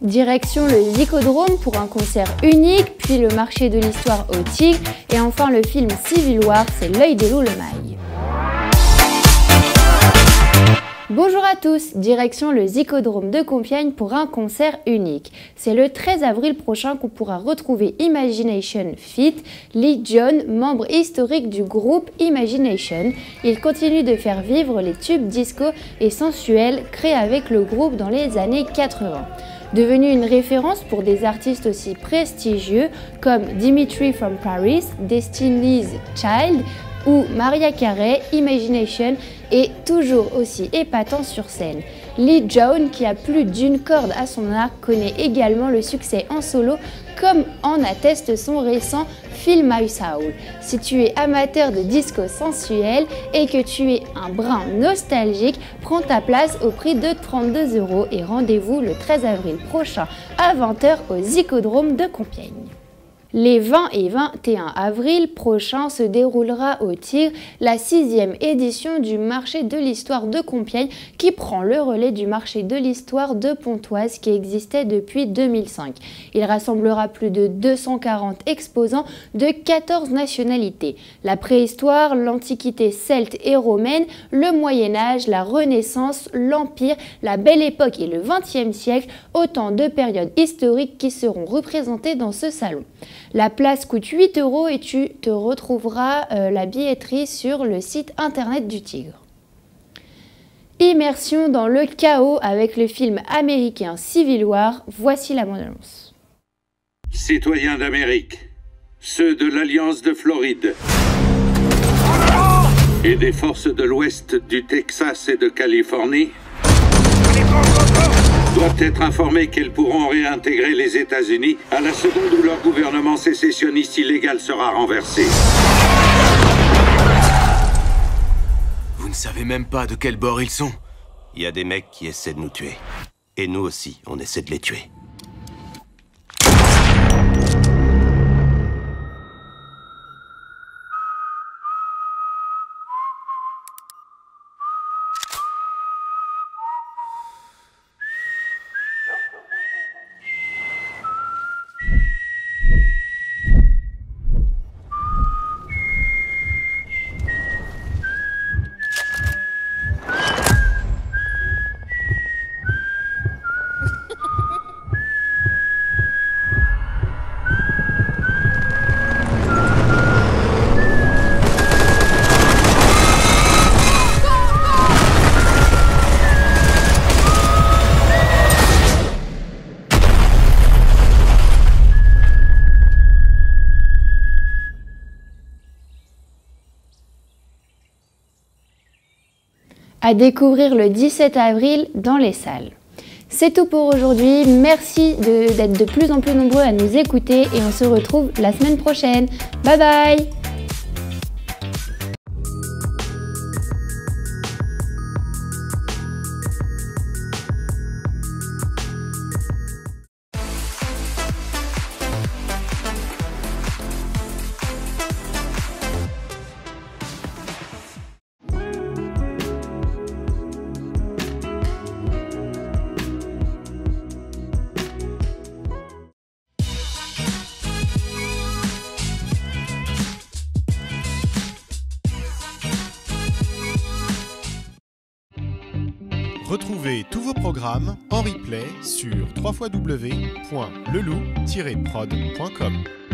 Direction le Zicodrome pour un concert unique, puis le marché de l'histoire au Tigre, et enfin le film Civil War, c'est l'œil de loup le mail. Bonjour à tous, direction le Zicodrome de Compiègne pour un concert unique. C'est le 13 avril prochain qu'on pourra retrouver Imagination Feat. Lee John, membre historique du groupe Imagination. Il continue de faire vivre les tubes disco et sensuels créés avec le groupe dans les années 80. Devenu une référence pour des artistes aussi prestigieux comme Dimitri from Paris, Destiny's Child ou Mariah Carey, Imagination est toujours aussi épatant sur scène. Lee John, qui a plus d'une corde à son arc, connaît également le succès en solo, comme en atteste son récent Feel My Soul. Si tu es amateur de disco sensuel et que tu es un brin nostalgique, prends ta place au prix de 32 € et rendez-vous le 13 avril prochain à 20 h au Zicodrome de Compiègne. Les 20 et 21 avril prochains se déroulera au Tigre la 6e édition du marché de l'histoire de Compiègne qui prend le relais du marché de l'histoire de Pontoise qui existait depuis 2005. Il rassemblera plus de 240 exposants de 14 nationalités. La préhistoire, l'antiquité celte et romaine, le Moyen-Âge, la Renaissance, l'Empire, la Belle Époque et le XXe siècle, autant de périodes historiques qui seront représentées dans ce salon. La place coûte 8 € et tu te retrouveras la billetterie sur le site internet du Tigre. Immersion dans le chaos avec le film américain Civil War, voici la bande-annonce. Citoyens d'Amérique, ceux de l'Alliance de Floride et des forces de l'Ouest du Texas et de Californie doivent être informés qu'elles pourront réintégrer les États-Unis à la seconde où leur gouvernement sécessionniste illégal sera renversé. Vous ne savez même pas de quel bord ils sont. Il y a des mecs qui essaient de nous tuer. Et nous aussi, on essaie de les tuer. À découvrir le 17 avril dans les salles. C'est tout pour aujourd'hui, merci d'être de plus en plus nombreux à nous écouter et on se retrouve la semaine prochaine. Bye bye! Retrouvez tous vos programmes en replay sur www.lelou-prod.com.